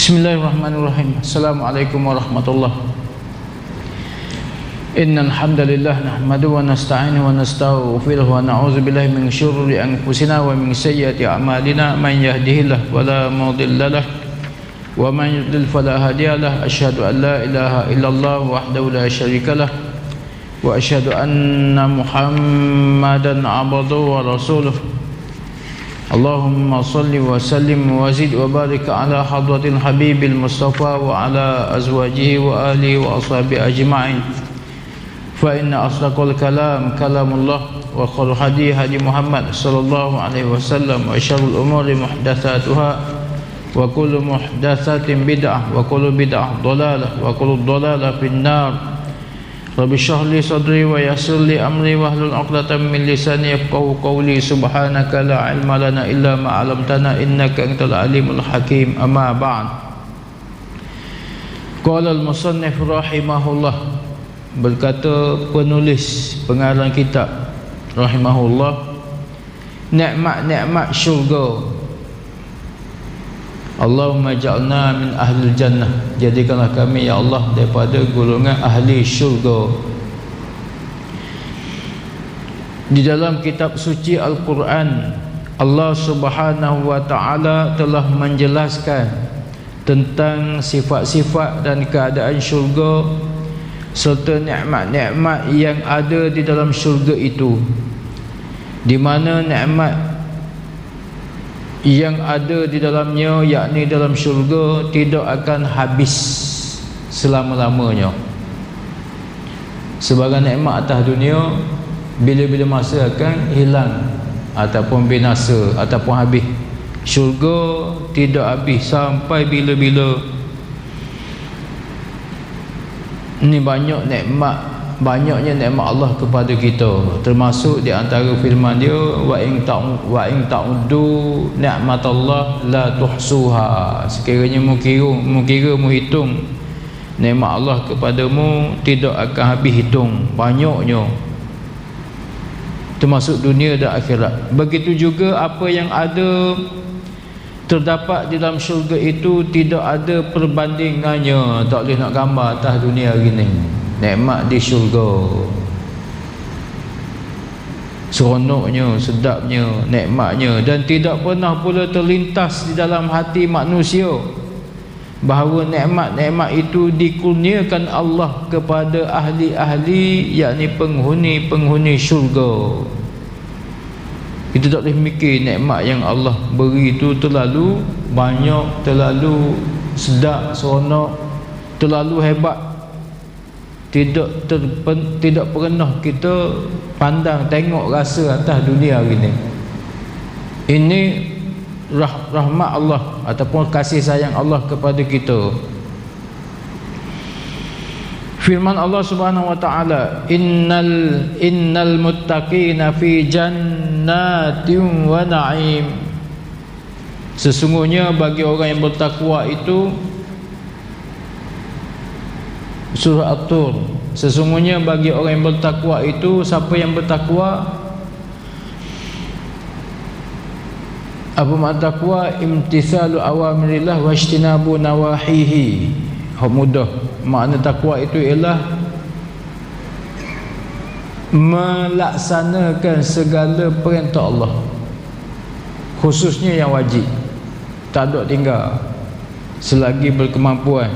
Bismillahirrahmanirrahim. Assalamualaikum warahmatullahi. Innal hamdalillah nahmaduhu wa nasta'inuhu wa nastaghfiruhu wa na'udzu billahi min syururi anfusina wa min sayyiati a'malina. Man yahdihillahu fala mudilla lahu wa man yudlil fala hadiya lahu. Asyhadu an la ilaha illallah wahdahu la syarika lahu wa asyhadu anna Muhammadan 'abduhu wa rasuluhu. Allahumma salli wa sallim wa zid wa barik ala hadratil habibil mustafa wa ala azwajihi wa ahlihi wa ashabihi ajma'in. Fa inna asdaqal kalam kalamullah wa khairul hadi hadi Muhammad sallallahu alaihi wasallam wa syarrul umuri muhdatsatuha wa kullu muhdatsatin bid'ah wa kullu bid'ah dhalalah wa kullu dhalalah finnar. Rabbi shrah li sadri wa yassir li amri wahlul 'uqdatam min lisani yafqahu qawli. Subhanaka la ilma lana illa ma 'allamtana innaka antal alimul hakim. Amma ba'd. Qala al-musannif rahimahullah, berkata penulis pengarang kitab rahimahullah, nikmat-nikmat syurga. Allahumma ja'alna min ahli jannah, jadikanlah kami ya Allah daripada golongan ahli syurga. Di dalam kitab suci Al-Quran, Allah Subhanahu wa ta'ala telah menjelaskan tentang sifat-sifat dan keadaan syurga serta nikmat-nikmat yang ada di dalam syurga itu, di mana nikmat yang ada di dalamnya, yakni dalam syurga, tidak akan habis selama-lamanya. Sebagai nikmat atas dunia, bila-bila masa akan hilang ataupun binasa ataupun habis. Syurga tidak habis sampai bila-bila. Ini banyak nikmat, banyaknya nikmat Allah kepada kita, termasuk di antara firman dia, wa in ta'uddu ni'matallah la tuhsuha. Sekiranya mu hitung nikmat Allah kepadamu, tidak akan habis hitung, banyaknya, termasuk dunia dan akhirat. Begitu juga apa yang ada terdapat di dalam syurga itu tidak ada perbandingannya, tak boleh nak gambar atas dunia gini. Nikmat di syurga, seronoknya, sedapnya, nikmatnya, dan tidak pernah pula terlintas di dalam hati manusia bahawa nikmat-nikmat itu dikurniakan Allah kepada ahli-ahli, yakni penghuni-penghuni syurga. Kita tak boleh mikir nikmat yang Allah beri itu terlalu banyak, terlalu sedap, seronok, terlalu hebat. Tidak pernah kita pandang, tengok, rasa atas dunia gini. Ini rahmat Allah ataupun kasih sayang Allah kepada kita. Firman Allah Subhanahu wa taala, innal muttaqina fi jannatin wa na'im. Sesungguhnya bagi orang yang bertakwa itu, surah At-Tur, sesungguhnya bagi orang yang bertakwa itu, siapa yang bertakwa? Apa makna takwa? Imtithalu awamirillah wa ijtinabu nawahihi. Mudah. Makna takwa itu ialah melaksanakan segala perintah Allah, khususnya yang wajib, tak ada tinggal selagi berkemampuan,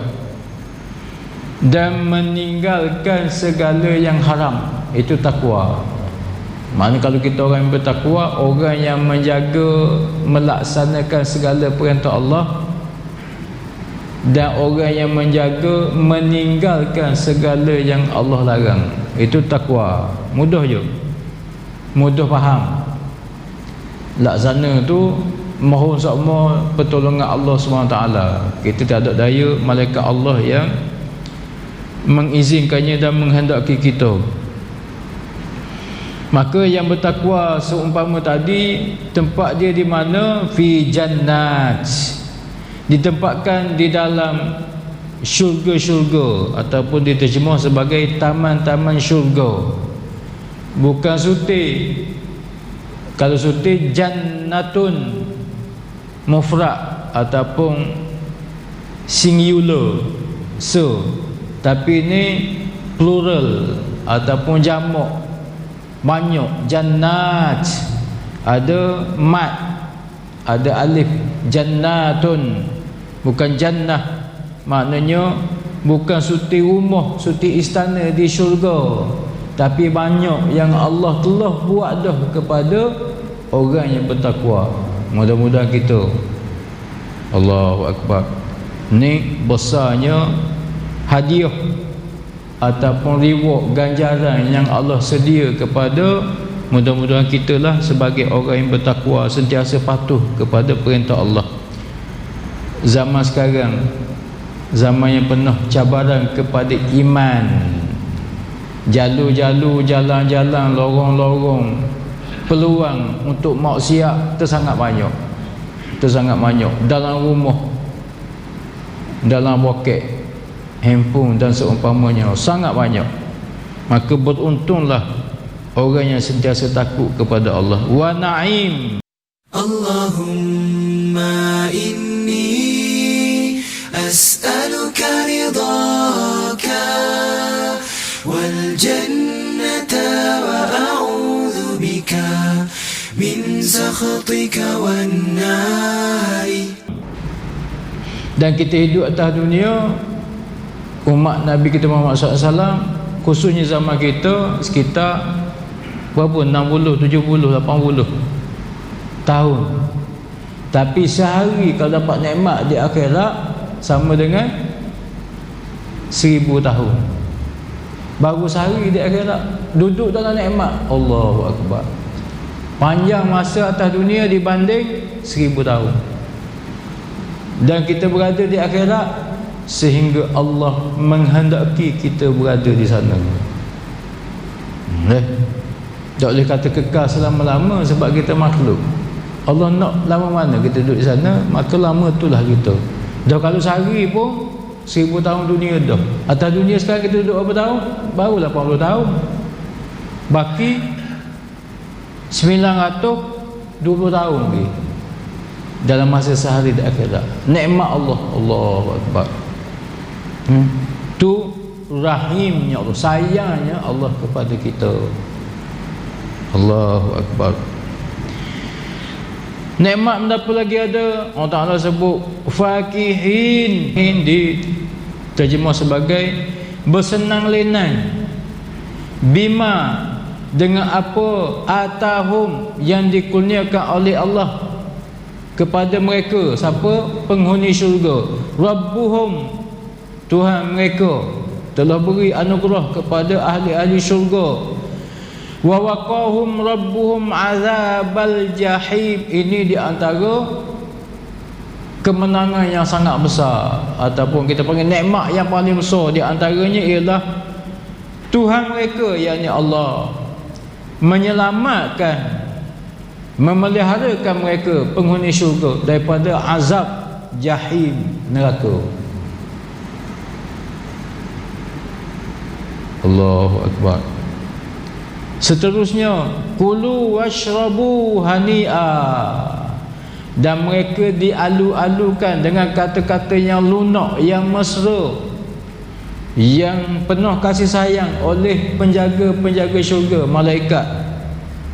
dan meninggalkan segala yang haram. Itu takwa. Maknanya kalau kita orang yang bertakwa, orang yang menjaga, melaksanakan segala perintah Allah, dan orang yang menjaga, meninggalkan segala yang Allah larang. Itu takwa. Mudah je, mudah faham. Laksana tu mohon sama pertolongan Allah SWT. Kita tak ada daya, malaikat Allah yang mengizinkannya dan menghendaki kita. Maka yang bertakwa seumpama tadi, tempat dia di mana? Fi jannat, ditempatkan di dalam syurga-syurga, ataupun diterjemah sebagai taman-taman syurga. Bukan suti. Kalau suti jannatun mufrad ataupun singular tapi ini plural ataupun jamak banyak. Jannat ada mat, ada alif. Jannatun bukan jannah, maknanya bukan suti rumah, suti istana di syurga, tapi banyak yang Allah telah buat dah kepada orang yang bertakwa. Mudah-mudahan kita. Allahu Akbar. Ni besarnya hadiah ataupun reward, ganjaran yang Allah sedia kepada, mudah-mudahan kita lah sebagai orang yang bertakwa sentiasa patuh kepada perintah Allah. Zaman sekarang zaman yang penuh cabaran kepada iman. Jalur-jalur, jalan-jalan, lorong-lorong, peluang untuk maksiat tersangat banyak. Tersangat banyak. Dalam rumah, dalam poket, handphone dan seumpamanya, sangat banyak. Maka beruntunglah orang yang sentiasa takut kepada Allah. Wa na'im. Allahumma inni as'aluka ridhaka wal jannata wa a'udzu bika min sakhatika wan nari. Dan kita hidup atas dunia, umat Nabi kita Muhammad SAW, khususnya zaman kita, sekitar berapa? 60, 70, 80 tahun. Tapi sehari kalau dapat nikmat di akhirat sama dengan 1000 tahun. Baru sehari di akhirat duduk dalam nikmat. Allahu Akbar. Panjang masa atas dunia dibanding 1000 tahun. Dan kita berada di akhirat sehingga Allah menghendaki kita berada di sana. Tak boleh kata kekal selama-lama sebab kita makhluk. Allah nak lama mana kita duduk di sana, maka lama itulah kita. Dah kalau sehari pun 1000 tahun dunia dah. Atas dunia sekarang kita duduk berapa tahun? Baru 80 tahun. Baki 920 tahun lagi dalam masa sehari di akhirat. Nikmat Allah. Allahu Akbar. Tu rahimnya Allah, sayangnya Allah kepada kita. Allahu Akbar. Nikmat mendapat lagi ada, Allah Ta'ala sebut fakihin, diterjemah sebagai bersenang lenang, bima, dengan apa atahum yang dikurniakan oleh Allah kepada mereka. Siapa? Penghuni syurga. Rabbuhum, Tuhan mereka telah beri anugerah kepada ahli-ahli syurga. Wa waqahum rabbuhum azabal jahim. Ini di antara kemenangan yang sangat besar, ataupun kita panggil nikmat yang paling besar. Di antaranya ialah Tuhan mereka, yakni Allah, menyelamatkan, memeliharakan mereka penghuni syurga daripada azab jahim, neraka. Allahu Akbar. Seterusnya, kulu washrabu hani'a, dan mereka dialu-alukan dengan kata-kata yang lunak, yang mesra, yang penuh kasih sayang oleh penjaga-penjaga syurga, malaikat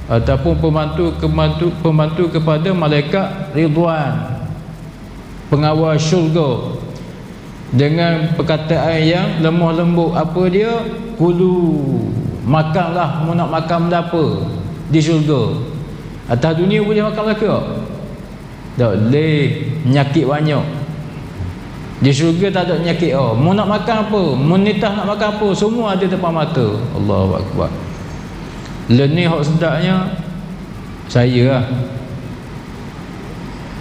ataupun pembantu kepada malaikat Ridwan, pengawal syurga, dengan perkataan yang lemah lembut. Apa dia? Kulu, makanlah. Mu nak makan benda apa di syurga? Atas dunia boleh makan lelaki? Tak boleh, penyakit banyak. Di syurga tak ada penyakit. Mu nak makan apa, mu nitah nak makan apa, semua ada depan mata. Allahu Akbar. Ni hak sedapnya saya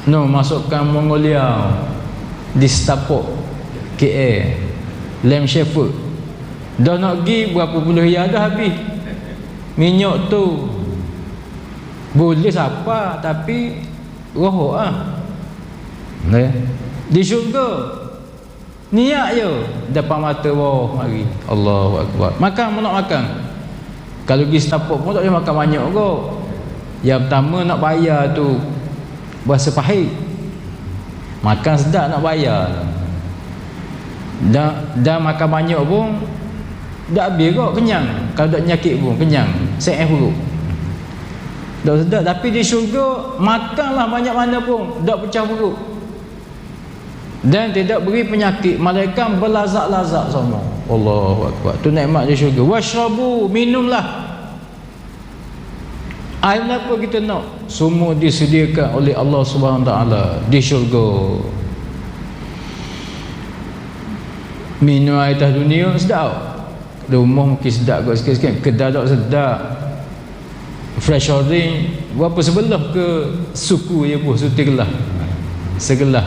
lah masukkan Mongolia di Stapok KL Lamb Shepherd. Dah nak pergi berapa puluh riyal dah habis. Minyak tu boleh siapa, tapi rohok di syurga niat je depan mata bawah mari. Allahu Akbar. Makan pun nak makan. Kalau pergi Stapok pun tak boleh makan banyak kot. Yang pertama nak bayar tu berasa pahit. Makan sedap nak bayar. dah makan banyak pun tak habis kok, kenyang. Kalau tak nyakit pun kenyang, sehat perut, tak sedap. Tapi di syurga makanlah banyak mana pun tak pecah perut dan tidak beri penyakit. Malaikat berlazak-lazak semua. Allahu akbar. Tu nikmat di syurga. Washrabu, minumlah. Air apa kita nak? Semua disediakan oleh Allah Subhanahu Wa Taala di syurga. Minum air atas dunia sedap, rumah mungkin sedap kot sikit-sikit, kedai tak sedap. Fresh orange berapa sebelah ke suku je pun suti segelah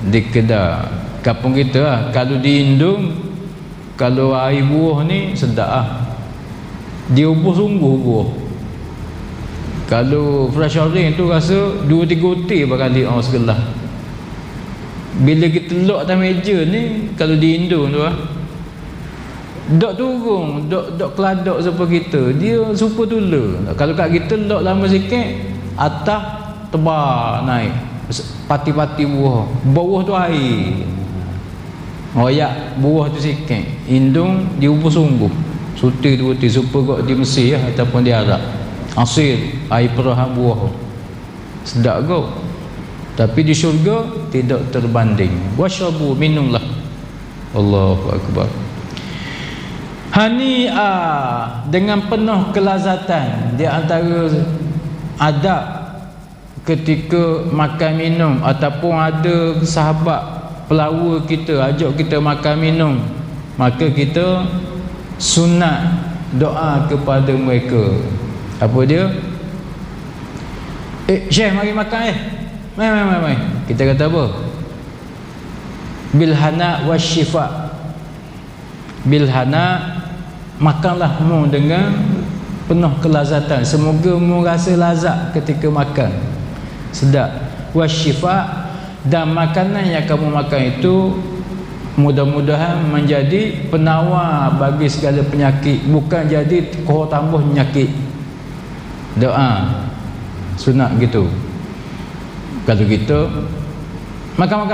di kedai kampung kita lah. Kalau di Indung, kalau air buah ni sedap lah, dia ubuh sungguh buah. Kalau fresh orange tu rasa 2-3 gotik berkali segelah. Bila kita lok atas meja ni, kalau di Indung tu lah, dok turun, dok keladok seperti kita, dia super tula. Kalau kat kita lok lama sikit, atas tebal naik pati-pati buah, bawah tu air, royak buah tu sikit. Indung dia ubah sungguh, suti super kok di Mesir lah, ataupun di Arab, asil air perahan buah sedap kok. Tapi di syurga tidak terbanding. Washrabu, minumlah. Allahu akbar. Hani'a, dengan penuh kelazatan. Di antara adab ketika makan minum, ataupun ada sahabat pelawar kita ajak kita makan minum, maka kita sunat doa kepada mereka. Apa dia? Syekh mari makan Mai. Kita kata apa? Bilhana wasyifa. Bilhana, makanlah mu dengan penuh kelazatan. Semoga mu rasa lazat ketika makan, sedap. Wasyifa, dan makanan yang kamu makan itu mudah-mudahan menjadi penawar bagi segala penyakit, bukan jadi kau tambah penyakit. Doa sunat gitu. Kalau kita makan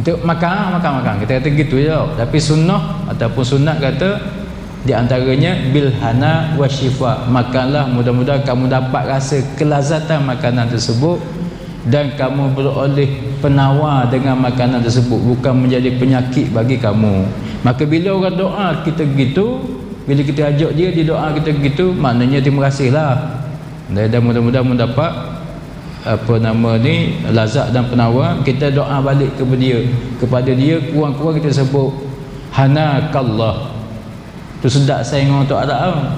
itu makan kita kata gitu je. Tapi sunnah ataupun sunat kata di antaranya bilhana wasyifa, makanlah mudah-mudahan kamu dapat rasa kelazatan makanan tersebut dan kamu beroleh penawar dengan makanan tersebut, bukan menjadi penyakit bagi kamu. Maka bila orang doa kita gitu, bila kita ajak dia doa kita gitu, maknanya terima kasihlah, dan mudah-mudahan mendapat lazat dan penawar. Kita doa balik kepada dia kurang-kurang kita sebut hanakallah. Tu sedap saya dengan untuk Arab.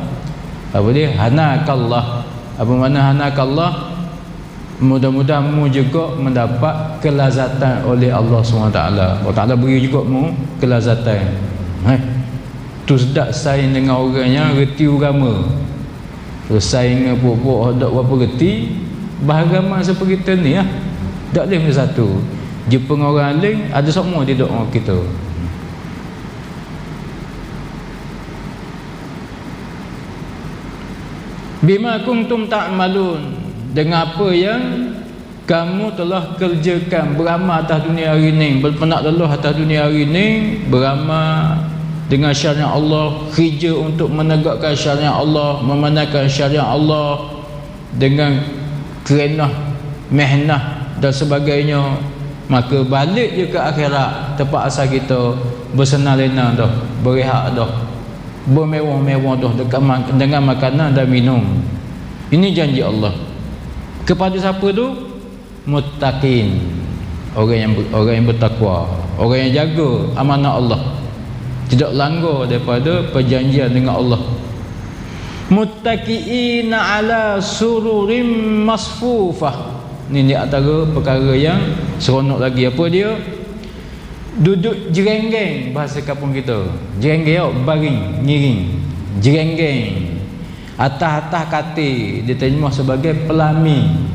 Apa dia? Hanakallah. Apa makna hanakallah? Mudah-mudahan mu juga mendapat kelazatan oleh Allah SWT. Allah Ta'ala beri juga mu kelazatan. Tu sedap saing dengan orang yang reti agama. Terus saing dengan puak-puak tak berapa reti beragama seperti kita ni lah. Tak boleh macam satu. Jumpa dengan orang lain, ada semua di doa kita. Bima kuntum ta'malun, dengan apa yang kamu telah kerjakan, beramal atas dunia hari ini, berpenak lelah atas dunia hari ini, beramal dengan syariat Allah, kerja untuk menegakkan syariat Allah, memandangkan syariat Allah dengan kerenah, mehnah dan sebagainya, maka balik je ke akhirat, tempat asal kita, bersenang lenang dah, berehat dah, bermewah-mewah dah dengan makanan dan minum. Ini janji Allah kepada siapa tu? Muttaqin, orang yang bertakwa, orang yang jaga amanah Allah, tidak langgar daripada perjanjian dengan Allah. Muttaqiina ala sururim masfufah. Ini di antara perkara yang seronok lagi. Apa dia? Duduk jerenggeng, bahasa kampung kita. Jerenggeng, baring, nyiring. Jerenggeng. Atas-atas katil, diterjemah sebagai pelamin.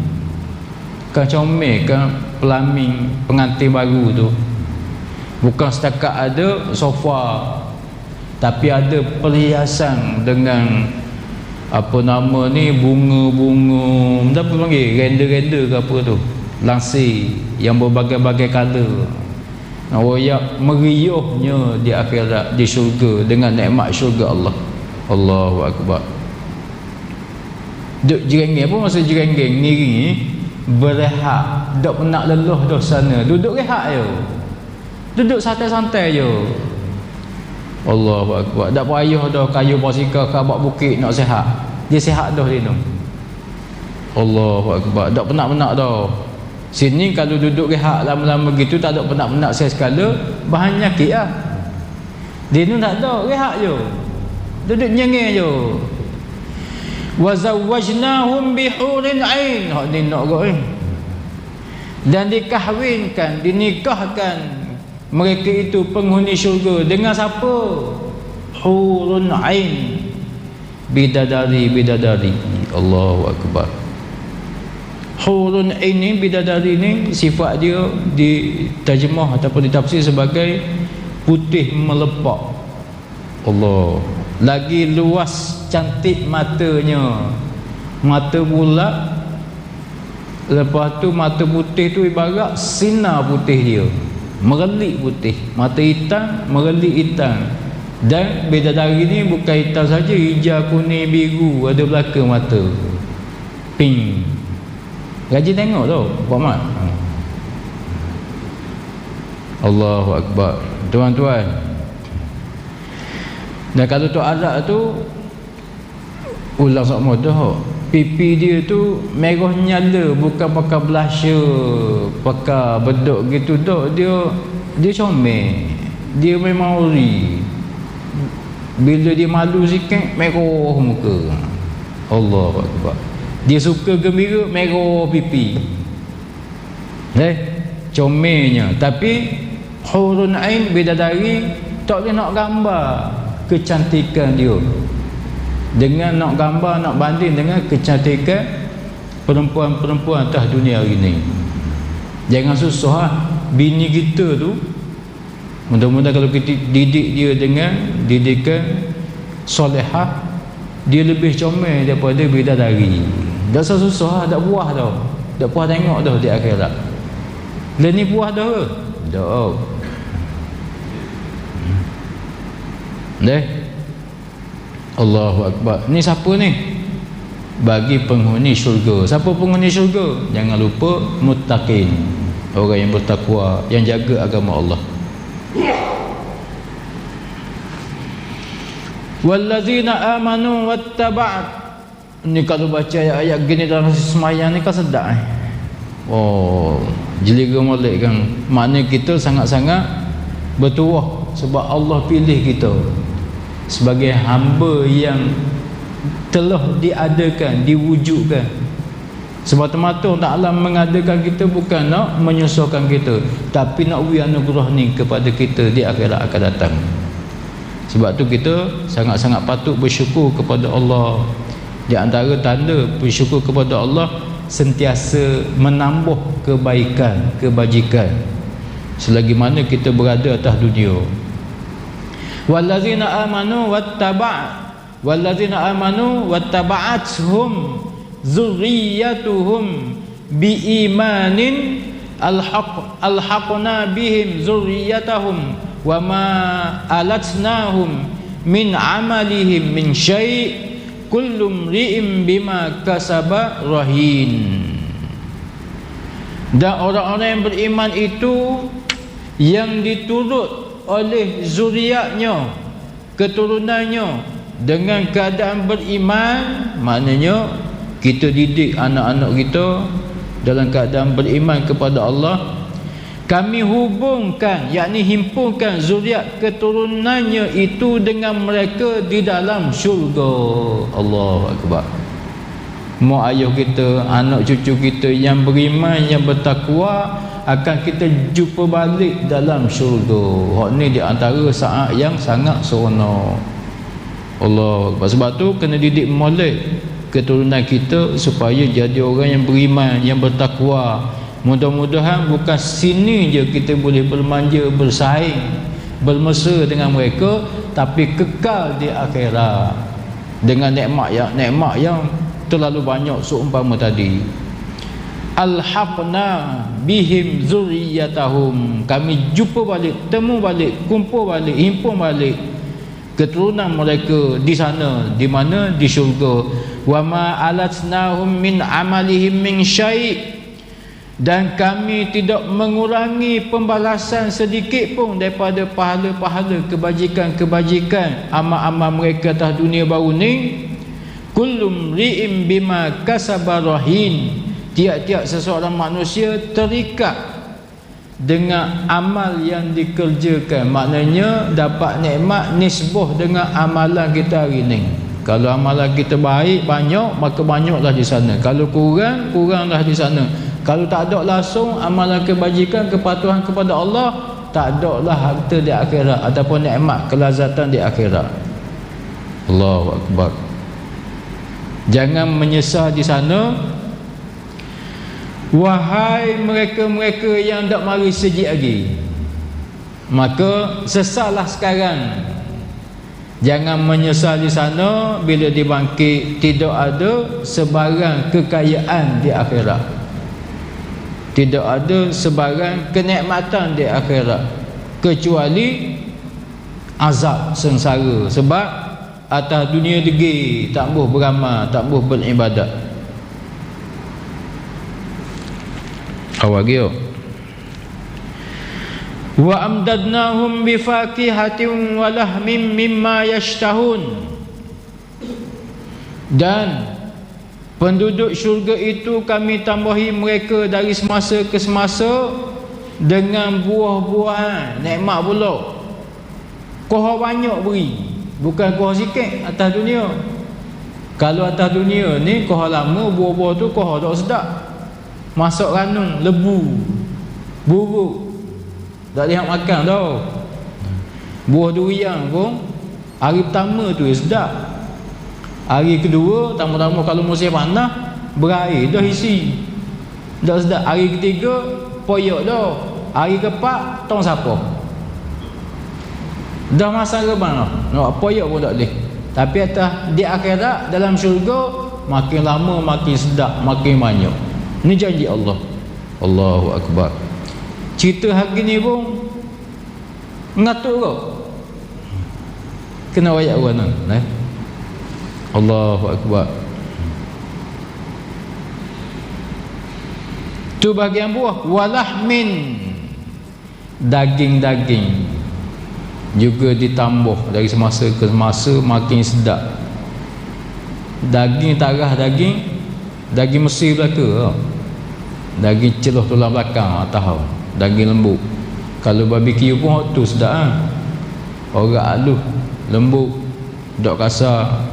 Kan comel kan pelamin pengantin baru tu. Bukan setakat ada sofa, tapi ada perhiasan dengan bunga-bunga, apa panggil, render-render ke apa tu, langsir yang berbagai-bagai color. royak meriuhnya di akhirat, di syurga dengan nikmat syurga Allah. Allahu akbar. Duk jerengeng pun masa jerengeng ni berehat, tak pernah leluh dah sana, duduk rehat je, duduk santai-santai je. Allahu akbar. Tak payah dah kayu basikal ke abak bukit nak sihat, dia sihat dah dia tu. Allahu akbar. Tak penat-penat dah. Sini kalau duduk rehat lama-lama gitu, tak ada penat-penat sekali, bahan nyakit lah. Dia ni tak ada, rehat je, duduk nyengir je. Wa zawwajnahum bihurin ain. Hak ni nak goi. Dan dikahwinkan, dinikahkan mereka itu penghuni syurga dengan siapa? Hurun ain, bidadari. Allahu akbar. Hurun ain ni, bidadari ni, sifat dia diterjemah ataupun ditafsir sebagai putih melepak. Allah, lagi luas cantik matanya, mata bulat, lepas tu mata putih tu ibarat sinar putih dia, merelik putih, mata hitam merelik hitam. Dan bidadari ni bukan hitam saja, hijau, kuning, biru, ada belakang mata pink. Rajin tengok tau Pak Mat. Allahu akbar. Tuan-tuan, dan kalau tu Arab tu ulang sama dah, pipi dia tu merah nyala, bukan pakai blusher, pakai bedok gitu dah. Dia comel, dia memang ori. Bila dia malu sikit, merah muka. Allahu akbar. Dia suka gembira, merah pipi. Comelnya. Tapi hurun ain, bidadari, tak boleh nak gambar kecantikan dia dengan nak gambar, nak banding dengan kecantikan perempuan-perempuan atas dunia hari ni. Jangan susah bini kita tu, mudah-mudahan kalau kita didik dia dengan didikan solehah, dia lebih comel daripada bidadari. Tak susah, tak puas tau, tak puas tengok dah di akhirat. Lah ni puas dah ke? Tak. Allahu akbar. Ni siapa ni? Bagi penghuni syurga. Siapa penghuni syurga? Jangan lupa muttaqin, orang yang bertakwa, yang jaga agama Allah. Wallazina amanu wattaba'at. Ni kalau baca ayat-ayat gini dalam semayang ni kan sedap Oh, jeliga molek kan. Makna kita sangat-sangat bertuah sebab Allah pilih kita sebagai hamba yang telah diadakan, diwujudkan. Semata-mata Ta'ala mengadakan kita bukan nak menyusahkan kita, tapi nak beri anugerah ni kepada kita di akhirat akan datang. Sebab tu kita sangat-sangat patut bersyukur kepada Allah. Di antara tanda bersyukur kepada Allah, sentiasa menambah kebaikan, kebajikan selagi mana kita berada atas dunia. Wallazina amanu wattaba'athum zurriyyatuhum biimanin alhaqna bihim zurriyyatahum wama alatnahum min amalihim min syai' kullu mri'in bima kasaba rahin. Dan orang-orang yang beriman itu yang diturut oleh zuriatnya, keturunannya dengan keadaan beriman, maknanya kita didik anak-anak kita dalam keadaan beriman kepada Allah. Kami hubungkan, yakni himpunkan zuriat keturunannya itu dengan mereka di dalam syurga. Allahu akbar. Mak ayah kita, anak cucu kita yang beriman, yang bertakwa, akan kita jumpa balik dalam syurga. Hak ni di antara saat yang sangat seronok. Allah akbar. Sebab tu kena didik molek keturunan kita supaya jadi orang yang beriman, yang bertakwa. Mudah-mudahan bukan sini je kita boleh bermanja, bersaing, bermesra dengan mereka, tapi kekal di akhirat dengan nikmat yang terlalu banyak seumpama tadi. alhaqna bihim zurriyatahum, kami jumpa balik, temu balik, kumpul balik, himpun balik keturunan mereka di sana, di mana? Di syurga. Wa ma alatnahum min amalihim min syai', dan kami tidak mengurangi pembalasan sedikit pun daripada pahala-pahala kebajikan-kebajikan amal-amal mereka atas dunia baru ni. Kullum ri'im bima kasaba rahin, tiap-tiap seseorang manusia terikat dengan amal yang dikerjakan. Maknanya dapat nikmat nisbah dengan amalan kita hari ni. Kalau amalan kita baik, banyak, maka banyaklah di sana. Kalau kurang, kuranglah di sana. Kalau tak ada langsung amalan kebajikan, kepatuhan kepada Allah, tak ada lah harta di akhirat ataupun nikmat kelazatan di akhirat. Allahu Akbar. Jangan menyesal di sana. Wahai mereka-mereka yang tak mari sejid lagi, maka sesallah sekarang. Jangan menyesal di sana bila dibangkit tidak ada sebarang kekayaan di akhirat, tidak ada sebarang kenikmatan di akhirat, kecuali azab sengsara. Sebab atas dunia degil, tak boleh beramal, tak boleh beribadat. Awagio. Wa amdadnahum bifakihatin wa lahmim mimma yashtahun, dan penduduk syurga itu kami tambahi mereka dari semasa ke semasa dengan buah-buahan nikmat pula. Koha banyak beri, bukan koha sikit atas dunia. Kalau atas dunia ni koha lama, buah-buah tu koha tak sedap, masuk ranung, lebu, buruk, tak lihat makan tau. Buah durian pun hari pertama tu sedap, hari kedua tambah-tambah kalau musim panas berair dah isi, dah sedap. Hari ketiga poyok dah, hari keempat tong siapa dah masak rebang dah, nak poyok pun tak boleh. Tapi atas di akhirat dalam syurga, makin lama makin sedap, makin banyak. Ini janji Allah. Allahu Akbar. Cerita hari ni pun ngatuk kau, kena wayak orang ni. Allahu Akbar. Tu bahagian buah. Walahmin, daging-daging juga ditambah dari semasa ke semasa, makin sedap. Daging tarah, daging Mesir belaka, daging celuh tulang belakang, tahu, daging lembut. Kalau barbecue pun hot tu sedap kan? Orang halus, lembut, tak kasar,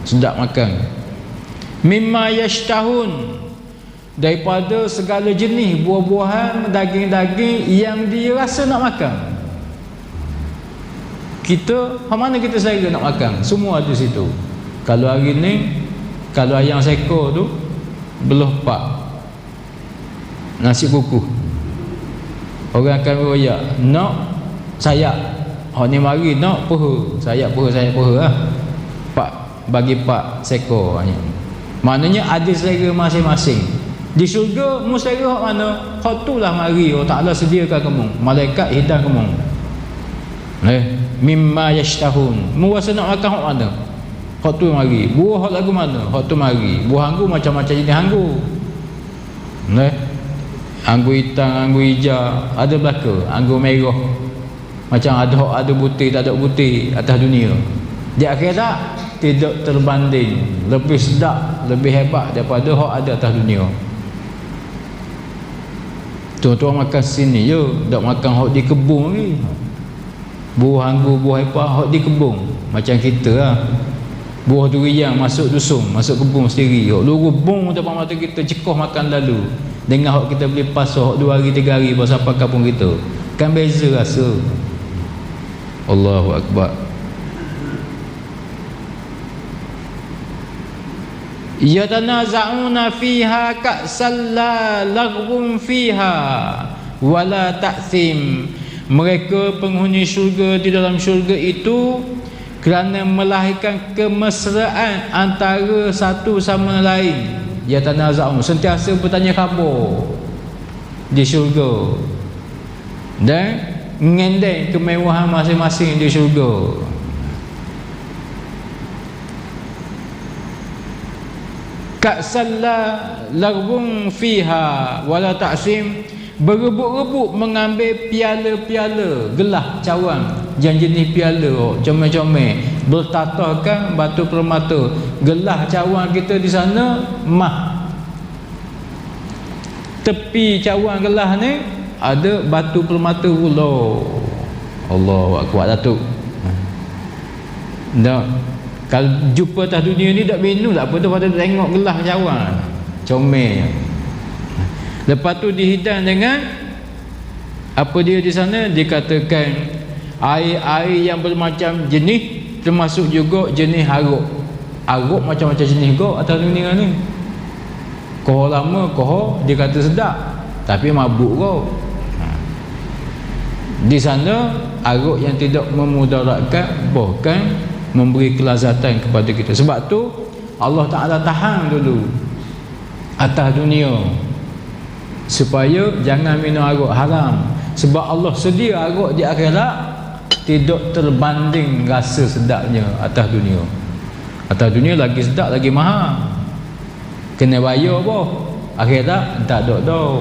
sedap makan. Mimma yashtahun, daripada segala jenis buah-buahan, daging-daging yang dia rasa nak makan. Kita, mana kita selera nak makan, semua ada situ. Kalau hari ni, kalau ayam sekor tu belah pak, nasi kukuh, orang akan royak nak sayap. Hak ni mari nak peha, sayap peha lah. Pak bagi pak sekor. Maknanya ada selera masing-masing. Di syurga mu selera hak mana, hak tu lah mari Allah Ta'ala sediakan kamu, malaikat hidang kamu. Mimma yashtahun, mu rasa nak makan hak mana, hak tu mari. Buah hak lagu mana, hak tu mari. Buah anggur macam-macam jenis anggur. Anggur hitam, anggur hijau, ada belaka, anggur merah. Macam ada hak ada putih, tak ada putih atas dunia. Di akhirat tidak terbanding, lebih sedap, lebih hebat daripada hak ada atas dunia. Tuan-tuan makan sini je, tak makan hak di kebun ni. Buah anggur, buah apa, hak di kebun. Macam kita lah, buah durian masuk dusun, masuk kebun sendiri. Hak luruh bung depan mata kita, cekoh makan lalu. Dengan hak kita beli pasar, hak 2 hari 3 hari baru sampai kampung kita. Kan beza rasa. Allahu Akbar. Yatanaza'una fiha ka'sal la laghwun fiha wala ta'thim. Mereka penghuni syurga di dalam syurga itu kerana melahirkan kemesraan antara satu sama lain. yatanaza'un, sentiasa bertanya khabar di syurga dan mengendeng kemewahan masing-masing di syurga. Ka'salla laghbun fiha wala ta'sim, berebut-rebut mengambil piala-piala gelah cawan yang jenis piala comel-comel, bertatahkan batu permata. Gelah cawan kita di sana mah, tepi cawan gelah ni ada batu permata pula. Allahu akbar datuk. Dah kalau jumpa atas dunia ni tak benu tak apa tu, pada tengok gelah cawan comel. Lepas tu dihidang dengan apa dia di sana, dikatakan air-air yang bermacam jenis, termasuk juga jenis aruk. Aruk macam-macam jenis gok atas dunia ni. Kohor lama, kohor dia kata sedap tapi mabuk kau. Di sana aruk yang tidak memudaratkan, bahkan memberi kelazatan kepada kita. Sebab tu Allah Ta'ala tahan dulu atas dunia supaya jangan minum aruk haram. Sebab Allah sedia aruk di akhirat tidak terbanding rasa sedapnya atas dunia. Atas dunia lagi sedap, lagi mahal, kena bayar apa. Akhirat tak ada dah.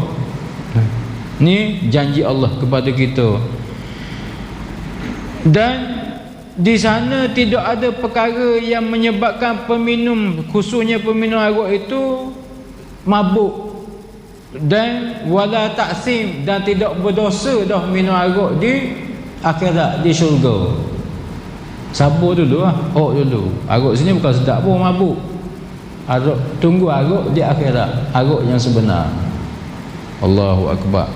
Ni janji Allah kepada kita. Dan di sana tidak ada perkara yang menyebabkan peminum, khususnya peminum aruk itu mabuk, dan wala taksim, dan tidak berdosa dah minum aruk di akhirat, di syurga. Sabar dulu lah, dulu. Aruk sini bukan sedap pun, mabuk. Aruk, tunggu aruk di akhirat, aruk yang sebenar. Allahu akbar.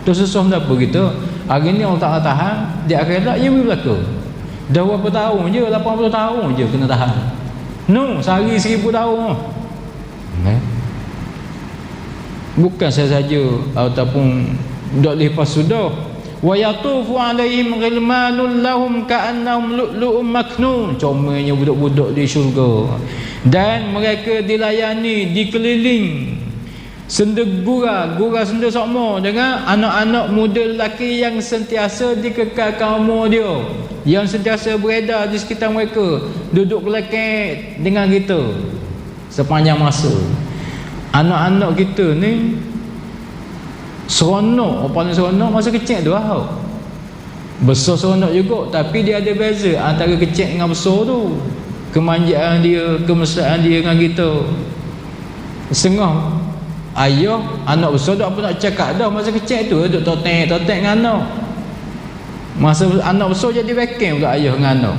Tu susah kenapa kita hari ni Allah Ta'ala tahan, di akhirat ia berlaku. Dah berapa tahun je, 80 tahun je kena tahan. No, sehari 1000 tahun. Bukan saya saja ataupun dak lepas sudah. Wa yatufu alaihim ghilmanun lahum ka'annahum lu'lu'un maknun. Comelnya budak-budak di syurga. Dan mereka dilayani, dikeliling senda gura senda sokmo dengan anak-anak muda lelaki yang sentiasa dikekalkan umur dia, yang sentiasa beredar di sekitar mereka, duduk belakang dengan kita sepanjang masa. Anak-anak kita ni seronok, paling seronok masa kecil tu lah. Besar seronok juga, tapi dia ada beza antara kecil dengan besar tu. Kemanjaan dia, kemesraan dia dengan kita. Setengah ayah, anak besar tak apa nak cakap dah. Masa kecil tu duduk totek dengan anak. Masa anak besar jadi beken pula ayah dengan anak.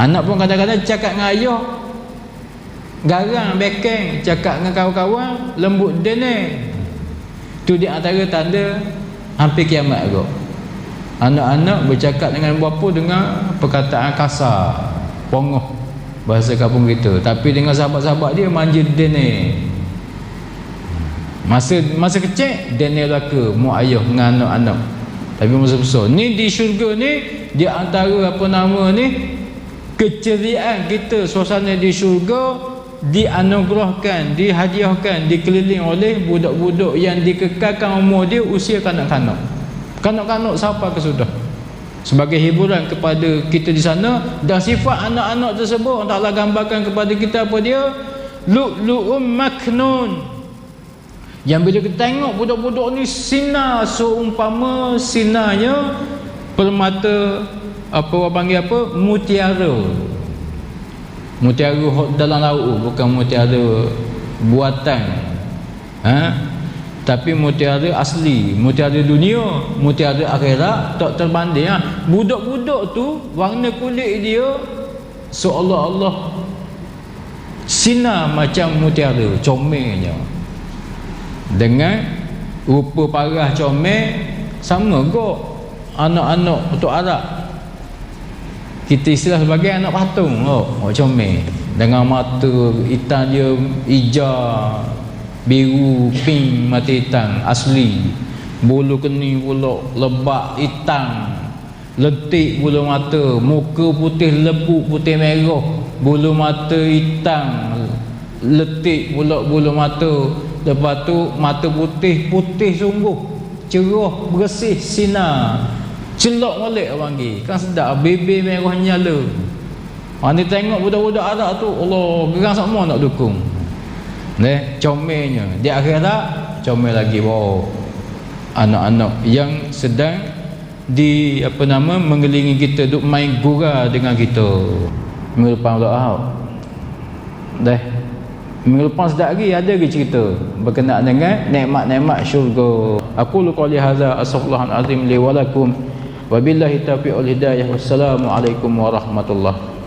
Anak pun kadang-kadang cakap dengan ayah garang, beken. Cakap dengan kawan-kawan lembut dene. Tu di antara tanda hampir kiamat kot. Anak-anak bercakap dengan bapa dengan perkataan kasar, pongoh bahasa kampung kita. Tapi dengan sahabat-sahabat dia manja dene. Masa kecil dene laka mu ayah dengan anak-anak. Tapi masa besar ni di syurga ni, di antara apa nama ni, keceriaan kita, suasana di syurga dianugerahkan, dihadiahkan, dikeliling oleh budak-budak yang dikekalkan umur dia usia kanak-kanak. Kanak-kanak siapa ke sudah, sebagai hiburan kepada kita di sana. Dan sifat anak-anak tersebut Allah Ta'ala gambarkan kepada kita apa dia? Lu'lu'um maknun. Yang bila kita tengok budak-budak ni sinar seumpama sinarnya permata, apa orang panggil apa, mutiara. Mutiara dalam laut, bukan mutiara buatan, tapi mutiara asli, mutiara dunia, mutiara akhirat, tak terbanding. Budak-budak tu warna kulit dia seolah-olah sinar macam mutiara, comelnya. Dengan rupa parah comel sama kok anak-anak untuk Arab. Kita istilah sebagai anak patung comel, dengan mata hitam dia hijau, biru, pink, mata hitam asli. Bulu kening pula lebak hitam, lentik bulu mata, muka putih lebu, putih merah, bulu mata hitam, letik pula bulu mata. Lepas tu mata putih sungguh, cerah, bersih, sinar. Celok balik orang panggil. Kan sedap, bibir merah nyala. Ni tengok budak-budak Arab tu, Allah, gerang semua nak dukung. Comelnya. Di akhirat comel lagi. Wow. Anak-anak yang sedang mengelilingi kita, duk main gurau dengan kita. Minggu depan doa. Minggu depan sedap lagi, ada lagi cerita berkenaan dengan nikmat-nikmat syurga. Aku qouli hadza, astaghfirullahalazim li wa lakum, wabillahi taufiq wal hidayah. Wassalamualaikum warahmatullahi